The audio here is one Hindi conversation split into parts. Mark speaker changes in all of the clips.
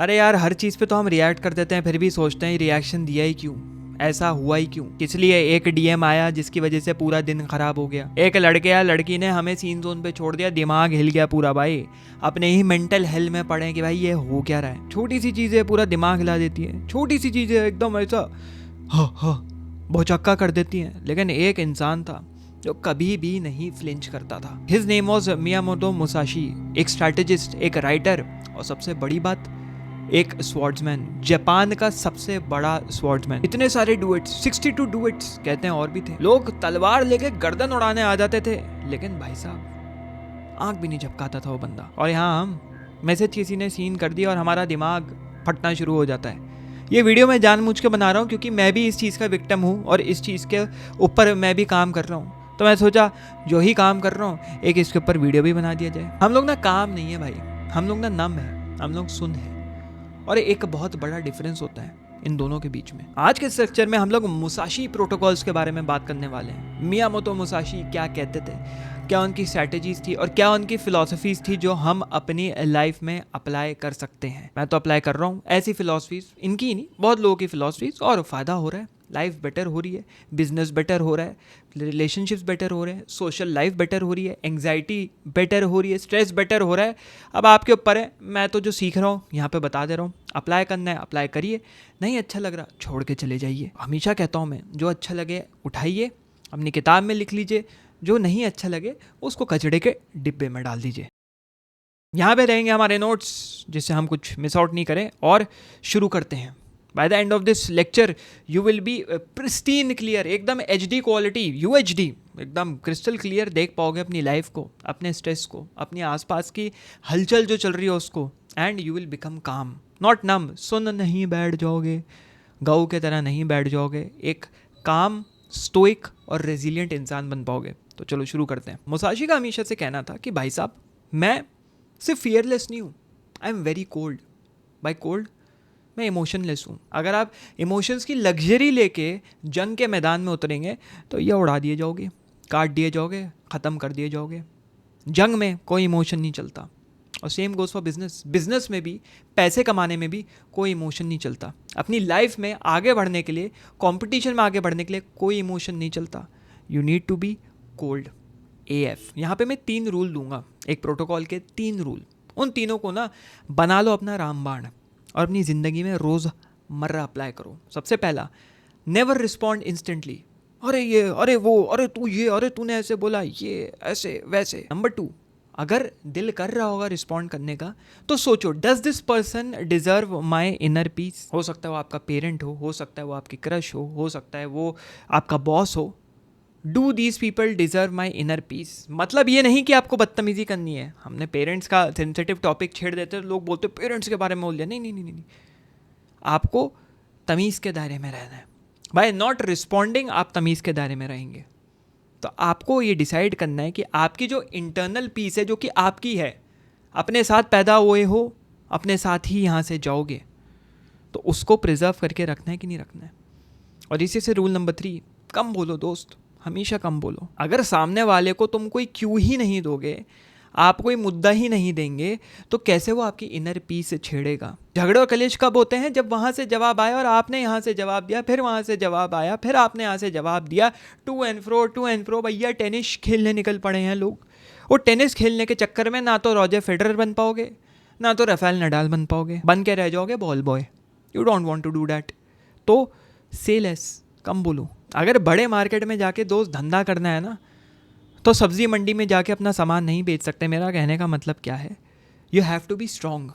Speaker 1: अरे यार, हर चीज़ पे तो हम रिएक्ट कर देते हैं, फिर भी सोचते हैं रिएक्शन दिया ही क्यों, ऐसा हुआ ही क्यों। इसलिए एक डीएम आया जिसकी वजह से पूरा दिन खराब हो गया। एक लड़के या लड़की ने हमें सीन जोन पे छोड़ दिया, दिमाग हिल गया पूरा भाई। अपने ही मेंटल हेल्थ में पड़े कि भाई ये हो क्या रहा है। छोटी सी चीज़ें पूरा दिमाग हिला देती है, छोटी सी चीज़ें एकदम ऐसा भौचक्का कर देती हैं। लेकिन एक इंसान था जो कभी भी नहीं फ्लिंच करता था। His name was Miyamoto Musashi, एक स्ट्रैटेजिस्ट, एक राइटर और सबसे बड़ी बात एक स्वॉर्ड्समैन, जापान का सबसे बड़ा स्वॉर्ड्समैन। इतने सारे डुएट्स, 62 डुएट्स कहते हैं, और भी थे। लोग तलवार लेके गर्दन उड़ाने आ जाते थे, लेकिन भाई साहब आंख भी नहीं झपकाता था वो बंदा। और यहाँ हम मैसेज किसी ने सीन कर दिया और हमारा दिमाग फटना शुरू हो जाता है। ये वीडियो मैं जानबूझ के बना रहा हूँ क्योंकि मैं भी इस चीज़ का विक्टिम हूँ और इस चीज़ के ऊपर मैं भी काम कर रहा हूँ। तो मैं सोचा जो ही काम कर रहा हूँ एक इसके ऊपर वीडियो भी बना दिया जाए। हम लोग ना काम नहीं है भाई, हम लोग ना नम है, हम लोग सुन है। और एक बहुत बड़ा डिफरेंस होता है इन दोनों के बीच में। आज के स्ट्रक्चर में हम लोग मुसाशी प्रोटोकॉल्स के बारे में बात करने वाले हैं। मियामोटो मुसाशी क्या कहते थे, क्या उनकी स्ट्रैटेजीज थी और क्या उनकी फिलॉसफीज थी जो हम अपनी लाइफ में अप्लाई कर सकते हैं। मैं तो अप्लाई कर रहा हूँ ऐसी फिलॉसफीज, इनकी ही नहीं बहुत लोगों की फिलॉसफीज, और फायदा हो रहा है, लाइफ बेटर हो रही है, बिजनेस बेटर हो रहा है, रिलेशनशिप्स बेटर हो रहे हैं, सोशल लाइफ बेटर हो रही है, एंग्जाइटी बेटर हो रही है, स्ट्रेस बेटर हो रहा है। अब आपके ऊपर है, मैं तो जो सीख रहा हूँ यहाँ पे बता दे रहा हूँ। अप्लाई करना है अप्लाई करिए, नहीं अच्छा लग रहा छोड़ के चले जाइए। हमेशा कहता हूँ मैं, जो अच्छा लगे उठाइए, अपनी किताब में लिख लीजिए, जो नहीं अच्छा लगे उसको कचड़े के डिब्बे में डाल दीजिए। यहाँ पे रहेंगे हमारे नोट्स जिससे हम कुछ मिस आउट नहीं करें, और शुरू करते हैं। By the end of this lecture you will be pristine clear, एकदम HD क्वालिटी, UHD, एकदम क्रिस्टल क्लियर देख पाओगे अपनी लाइफ को, अपने स्ट्रेस को, अपनी आसपास की हलचल जो चल रही है उसको। एंड यू विल बिकम काम, नॉट नम। सुन नहीं बैठ जाओगे, गऊ के तरह नहीं बैठ जाओगे, एक काम, स्टोइक और रेजिलियंट इंसान बन पाओगे। तो चलो शुरू करते हैं। मुसाशी का हमेशा से कहना था कि भाई साहब मैं सिर्फ फियरलेस नहीं हूँ, I am very cold. By cold मैं इमोशनलेस हूँ। अगर आप इमोशंस की लग्जरी लेके जंग के मैदान में उतरेंगे तो ये उड़ा दिए जाओगे, काट दिए जाओगे, ख़त्म कर दिए जाओगे। जंग में कोई इमोशन नहीं चलता। और same goes for business. Business में भी, पैसे कमाने में भी कोई इमोशन नहीं चलता। अपनी लाइफ में आगे बढ़ने के लिए, कंपटीशन में आगे बढ़ने के लिए कोई इमोशन नहीं चलता। You need to be cold AF। यहाँ पे मैं 3 रूल दूंगा, एक प्रोटोकॉल के 3 रूल। उन तीनों को ना बना लो अपना रामबाण और अपनी ज़िंदगी में रोज़मर्रा अप्लाई करो। सबसे पहला, नेवर रिस्पॉन्ड इंस्टेंटली। अरे ये, अरे वो, अरे तू ये, अरे तूने ऐसे बोला, ये ऐसे वैसे। नंबर 2, अगर दिल कर रहा होगा रिस्पॉन्ड करने का तो सोचो, does this person deserve my inner peace. हो सकता है वो आपका पेरेंट हो सकता है वो आपकी क्रश हो सकता है वो आपका बॉस हो। Do these people deserve my inner peace. मतलब ये नहीं कि आपको बदतमीजी करनी है। हमने पेरेंट्स का सेंसिटिव टॉपिक छेड़ देते हैं, लोग बोलते पेरेंट्स के बारे में बोल दिया। नहीं नहीं नहीं नहीं, आपको तमीज़ के दायरे में रहना है। बाय नॉट रिस्पॉन्डिंग आप तमीज़ के दायरे में रहेंगे। तो आपको ये डिसाइड करना है कि आपकी जो इंटरनल पीस है, जो कि आपकी है, अपने साथ पैदा हुए हो, अपने साथ ही यहाँ से जाओगे, तो उसको प्रिजर्व करके रखना है कि नहीं रखना है। और इसी से रूल नंबर 3, कम बोलो दोस्त, हमेशा कम बोलो। अगर सामने वाले को तुम कोई क्यों ही नहीं दोगे, आप कोई मुद्दा ही नहीं देंगे, तो कैसे वो आपकी इनर पीस छेड़ेगा। झगड़े और कलेश कब होते हैं? जब वहाँ से जवाब आया और आपने यहाँ से जवाब दिया, फिर वहाँ से जवाब आया, फिर आपने यहाँ से जवाब दिया, टू एंड फ्रो। भैया टेनिस खेलने निकल पड़े हैं लोग। वो टेनिस खेलने के चक्कर में ना तो रॉजर फेडरर बन पाओगे, ना तो राफेल नडाल बन पाओगे, बन के रह जाओगे ball boy. You don't want to do that. तो से लेस, कम बोलो। अगर बड़े मार्केट में जाके दोस्त धंधा करना है ना, तो सब्जी मंडी में जाके अपना सामान नहीं बेच सकते। मेरा कहने का मतलब क्या है, you have to be strong.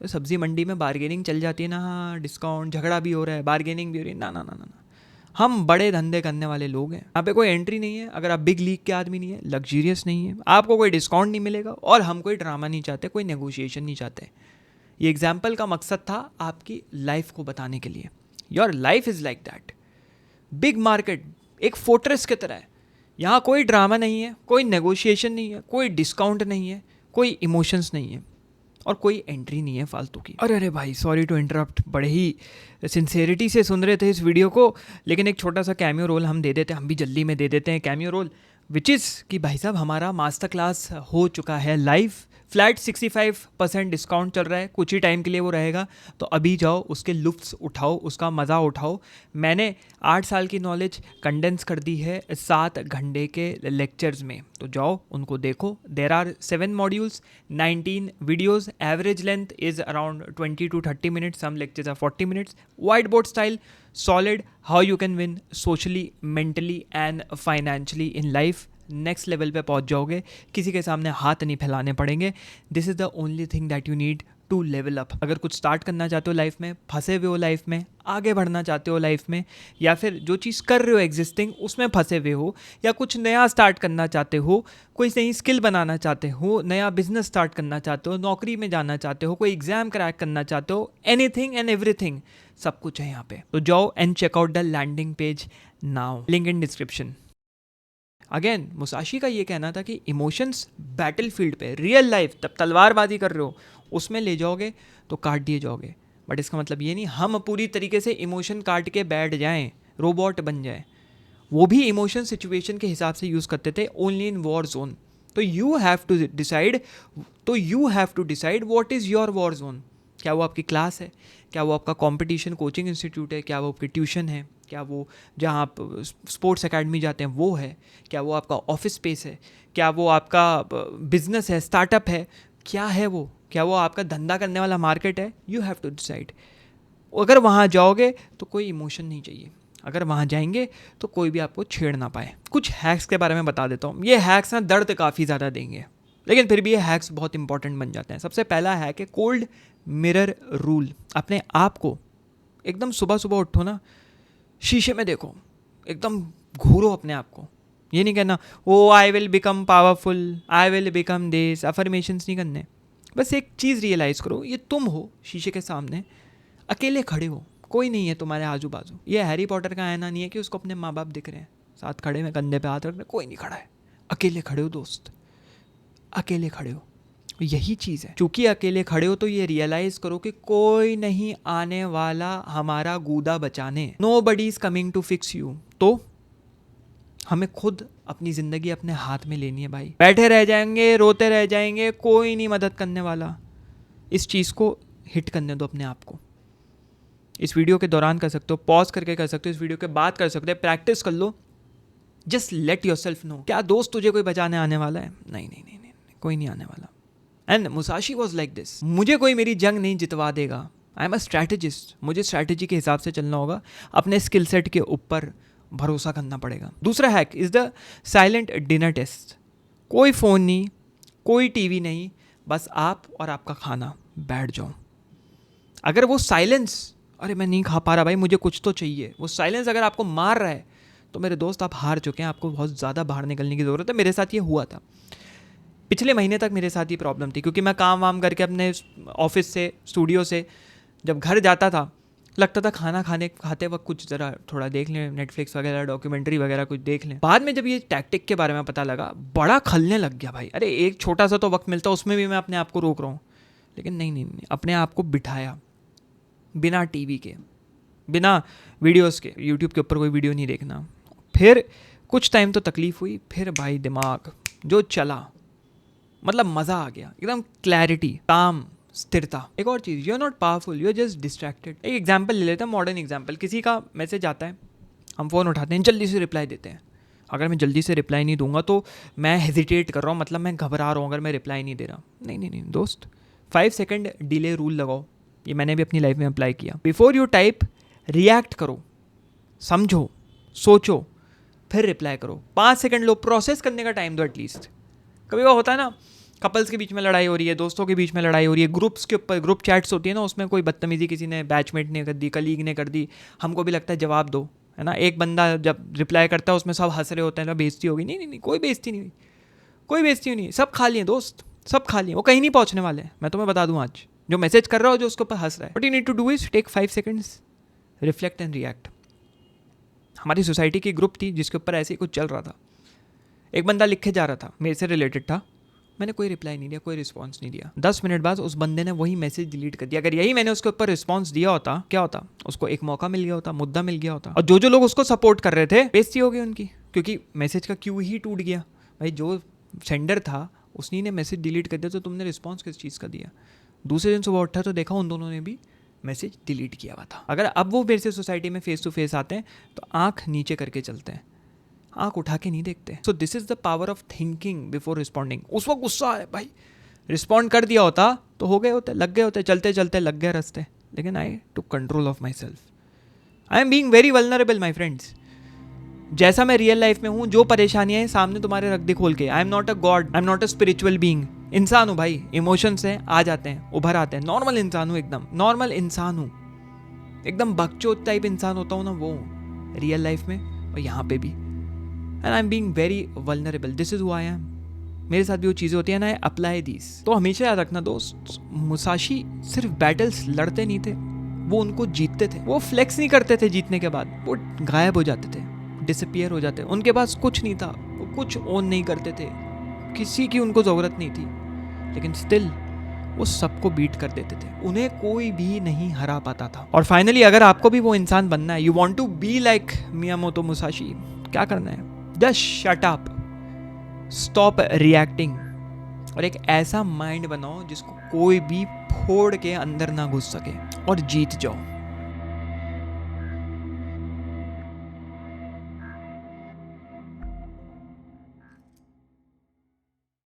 Speaker 1: तो सब्जी मंडी में बार्गेनिंग चल जाती है ना, डिस्काउंट, झगड़ा भी हो रहा है, बार्गेनिंग भी हो रही है, ना ना ना ना ना। हम बड़े धंधे करने वाले लोग हैं, यहाँ पे कोई एंट्री नहीं है अगर आप बिग लीग के आदमी नहीं है, लग्जरियस नहीं है, आपको कोई डिस्काउंट नहीं मिलेगा। और हम कोई ड्रामा नहीं चाहते, कोई नेगोशिएशन नहीं चाहते। ये एग्जाम्पल का मकसद था आपकी लाइफ को बताने के लिए। Your life is like that. Big market एक फोर्ट्रेस की तरह है। यहाँ कोई ड्रामा नहीं है, कोई नेगोशिएशन नहीं है, कोई डिस्काउंट नहीं है, कोई इमोशंस नहीं है और कोई एंट्री नहीं है फालतू की। अरे भाई सॉरी टू इंटरप्ट, बड़े ही सिंसेरिटी से सुन रहे थे इस वीडियो को, लेकिन एक छोटा सा कैमियो रोल हम दे देते हैं, हम भी जल्दी में दे देते हैं कैमियो रोल, विच इज़ कि भाई साहब हमारा मास्टर क्लास हो चुका है लाइव फ्लैट 65% डिस्काउंट चल रहा है, कुछ ही टाइम के लिए वो रहेगा, तो अभी जाओ, उसके लुत्फ़ उठाओ, उसका मज़ा उठाओ। मैंने 8 साल की नॉलेज कंडेंस कर दी है 7 घंटे के लेक्चर्स में, तो जाओ उनको देखो। There are 7 modules, 19 videos, average length is around 20 to 30 minutes, some lectures are 40 minutes, white board style, solid, how you can win socially, mentally and financially in life. Next level पे पहुंच जाओगे, किसी के सामने हाथ नहीं फैलाने पड़ेंगे। This is the only thing that you need to level up. अगर कुछ स्टार्ट करना चाहते हो लाइफ में, फंसे हुए हो लाइफ में, आगे बढ़ना चाहते हो लाइफ में, या फिर जो चीज़ कर रहे हो एग्जिस्टिंग उसमें फंसे हुए हो, या कुछ नया स्टार्ट करना चाहते हो, कोई नई स्किल बनाना चाहते हो, नया बिजनेस स्टार्ट करना चाहते हो, नौकरी में जाना चाहते हो, कोई एग्जाम क्रैक करना चाहते हो, एनीथिंग एंड एवरीथिंग, सब कुछ है यहाँ पे। तो जाओ and check out the landing page now, link in description. Again Musashi का ये कहना था कि इमोशंस बैटलफील्ड पे, रियल लाइफ तब तलवारबाजी कर रहे हो उसमें ले जाओगे तो काट दिए जाओगे। बट इसका मतलब ये नहीं हम पूरी तरीके से इमोशन काट के बैठ जाएं, रोबोट बन जाएं। वो भी इमोशन सिचुएशन के हिसाब से यूज़ करते थे, ओनली इन वॉर जोन। तो you have to decide what is your war zone. क्या वो आपकी क्लास है, क्या वो आपका कंपटीशन कोचिंग इंस्टीट्यूट है, क्या वो आपकी ट्यूशन है, क्या वो जहाँ आप स्पोर्ट्स एकेडमी जाते हैं वो है, क्या वो आपका ऑफिस स्पेस है, क्या वो आपका बिजनेस है, स्टार्टअप है, क्या है वो, क्या वो आपका धंधा करने वाला मार्केट है। You have to decide. अगर वहाँ जाओगे तो कोई इमोशन नहीं चाहिए, अगर वहाँ जाएंगे तो कोई भी आपको छेड़ ना पाए। कुछ हैक्स के बारे में बता देता हूँ। ये हैक्स ना दर्द काफ़ी ज़्यादा देंगे, लेकिन फिर भी ये हैक्स बहुत इंपॉर्टेंट बन जाते हैं। सबसे पहला हैक है कोल्ड मिरर रूल। अपने आप को एकदम सुबह सुबह उठो ना, शीशे में देखो, एकदम घूरो अपने आप को। ये नहीं कहना oh I will become powerful, I will become this, affirmations नहीं करने। बस एक चीज़ रियलाइज़ करो, ये तुम हो शीशे के सामने, अकेले खड़े हो, कोई नहीं है तुम्हारे आजू बाजू। ये हैरी पॉटर का आईना नहीं है कि उसको अपने माँ बाप दिख रहे हैं साथ खड़े में, कंधे पे हाथ रख रहे, कोई नहीं खड़ा है। अकेले खड़े हो दोस्त, अकेले खड़े हो। यही चीज़ है, चूंकि अकेले खड़े हो तो ये रियलाइज करो कि कोई नहीं आने वाला हमारा गूदा बचाने। Nobody is coming to fix you. तो हमें खुद अपनी ज़िंदगी अपने हाथ में लेनी है भाई। बैठे रह जाएंगे, रोते रह जाएंगे, कोई नहीं मदद करने वाला। इस चीज़ को हिट करने दो अपने आप को। इस वीडियो के दौरान कर सकते हो, पॉज करके कर सकते हो, इस वीडियो के बाद कर सकते हो, प्रैक्टिस कर लो। Just let yourself know. क्या दोस्त तुझे कोई बचाने आने वाला है? नहीं नहीं नहीं नहीं, कोई नहीं आने वाला। And Musashi was like this. मुझे कोई मेरी जंग नहीं जितवा देगा। I am a strategist. मुझे स्ट्रैटेजी के हिसाब से चलना होगा, अपने स्किल सेट के ऊपर भरोसा करना पड़ेगा। दूसरा hack is the silent dinner test. कोई फ़ोन नहीं, कोई टीवी नहीं, बस आप और आपका खाना, बैठ जाओ। अगर वो साइलेंस, अरे मैं नहीं खा पा रहा भाई, मुझे कुछ तो चाहिए, वो साइलेंस अगर आपको मार रहा है तो मेरे दोस्त आप हार चुके हैं। आपको बहुत ज़्यादा बाहर निकलने की ज़रूरत है। मेरे साथ ये हुआ था, पिछले महीने तक मेरे साथ ये प्रॉब्लम थी, क्योंकि मैं काम वाम करके अपने ऑफिस से, स्टूडियो से जब घर जाता था, लगता था खाना खाते वक्त कुछ ज़रा थोड़ा देख लें, नेटफ्लिक्स वगैरह, डॉक्यूमेंट्री वगैरह कुछ देख लें। बाद में जब ये टैक्टिक के बारे में पता लगा, बड़ा खलने लग गया भाई। अरे एक छोटा सा तो वक्त मिलता, उसमें भी मैं अपने आप को रोक रहा हूँ। लेकिन नहीं, अपने आप को बिठाया, बिना टीवी के, बिना वीडियोस के, यूट्यूब के ऊपर कोई वीडियो नहीं देखना। फिर कुछ टाइम तो तकलीफ़ हुई, फिर भाई दिमाग जो चला, मतलब मज़ा आ गया, एकदम क्लैरिटी, काम, स्थिरता। एक और चीज़, you are not powerful, you are just distracted. एक एग्जांपल ले लेते हैं, मॉडर्न एग्जांपल। किसी का मैसेज आता है, हम फ़ोन उठाते हैं, जल्दी से रिप्लाई देते हैं। अगर मैं जल्दी से रिप्लाई नहीं दूंगा तो मैं हेजिटेट कर रहा हूँ, मतलब मैं घबरा रहा हूँ अगर मैं रिप्लाई नहीं दे रहा। नहीं दोस्त, 5 सेकेंड डिले रूल लगाओ। ये मैंने भी अपनी लाइफ में अप्लाई किया। बिफोर यू टाइप, रिएक्ट करो, समझो, सोचो, फिर रिप्लाई करो। 5 सेकेंड लो, प्रोसेस करने का टाइम दो एटलीस्ट। कभी वो होता है ना, कपल्स के बीच में लड़ाई हो रही है, दोस्तों के बीच में लड़ाई हो रही है, ग्रुप्स के ऊपर, ग्रुप चैट्स होती है ना, उसमें कोई बदतमीज़ी किसी ने, बैचमेट ने कर दी, कलीग ने कर दी, हमको भी लगता है जवाब दो, है ना। एक बंदा जब रिप्लाई करता है उसमें सब हंस रहे होते हैं ना, बेइज्जती होगी। नहीं, कोई बेइज्जती नहीं हुई, कोई बेइज्जती नहीं, सब खा लिए दोस्त, सब खा लिए। वो कहीं नहीं पहुँचने वाले, मैं तुम्हें बता दूँ आज। जो मैसेज कर रहा हो, जो उसके ऊपर हंस रहा है, what you need to do is take 5 seconds, reflect and react. हमारी सोसाइटी की ग्रुप थी जिसके ऊपर ऐसे ही कुछ चल रहा था। एक बंदा लिखे जा रहा था, मेरे से रिलेटेड था, मैंने कोई रिप्लाई नहीं दिया, कोई रिस्पांस नहीं दिया। 10 मिनट बाद उस बंदे ने वही मैसेज डिलीट कर दिया। अगर यही मैंने उसके ऊपर रिस्पांस दिया होता, क्या होता? उसको एक मौका मिल गया होता, मुद्दा मिल गया होता। और जो लोग उसको सपोर्ट कर रहे थे, बेइज्जती हो गई उनकी, क्योंकि मैसेज का क्यू ही टूट गया। भाई जो सेंडर था उसने ने मैसेज डिलीट कर दिया तो तुमने रिस्पॉन्स किस चीज़ का दिया? दूसरे दिन सुबह उठा तो देखा उन दोनों ने भी मैसेज डिलीट किया हुआ था। अगर अब वो मेरे से सोसाइटी में फेस टू फेस आते हैं तो आंख नीचे करके चलते हैं, आंख उठा के नहीं देखते। So this is the power of thinking before responding. उस वक्त गुस्सा है भाई, रिस्पॉन्ड कर दिया होता तो हो गए होते, लग गए होते, चलते चलते लग गए रास्ते। लेकिन I took control of myself. I am being very vulnerable my friends. जैसा मैं रियल लाइफ में हूँ, जो परेशानियां हैं सामने तुम्हारे रख दी खोल के। I am not a God, I am not a spiritual being. इंसान हूँ भाई, इमोशंस हैं, आ जाते हैं, उभर आते हैं। नॉर्मल इंसान हूँ, एकदम नॉर्मल इंसान हूँ, एकदम बकचोद टाइप इंसान होता हूँ ना, वो रियल लाइफ में और यहाँ पे भी। And I am being very vulnerable, this is who I am. मेरे साथ भी वो चीज़ें होती हैं ना, आई अप्लाई दिस। तो हमेशा याद रखना दोस्त, मुसाशी सिर्फ बैटल्स लड़ते नहीं थे, वो उनको जीतते थे। वो फ्लेक्स नहीं करते थे जीतने के बाद, वो गायब हो जाते थे, डिसअपियर हो जाते। उनके पास कुछ नहीं था, वो कुछ ओन नहीं करते थे, किसी की उनको ज़रूरत नहीं थी, लेकिन स्टिल वो सबको बीट कर देते थे। उन्हें कोई भी नहीं हरा पाता था। और फाइनली अगर आपको भी वो इंसान बनना है, you want to be like Miyamoto Musashi, क्या करना है? Just shut up, stop reacting, और एक ऐसा माइंड बनाओ जिसको कोई भी फोड़ के अंदर ना घुस सके, और जीत जाओ।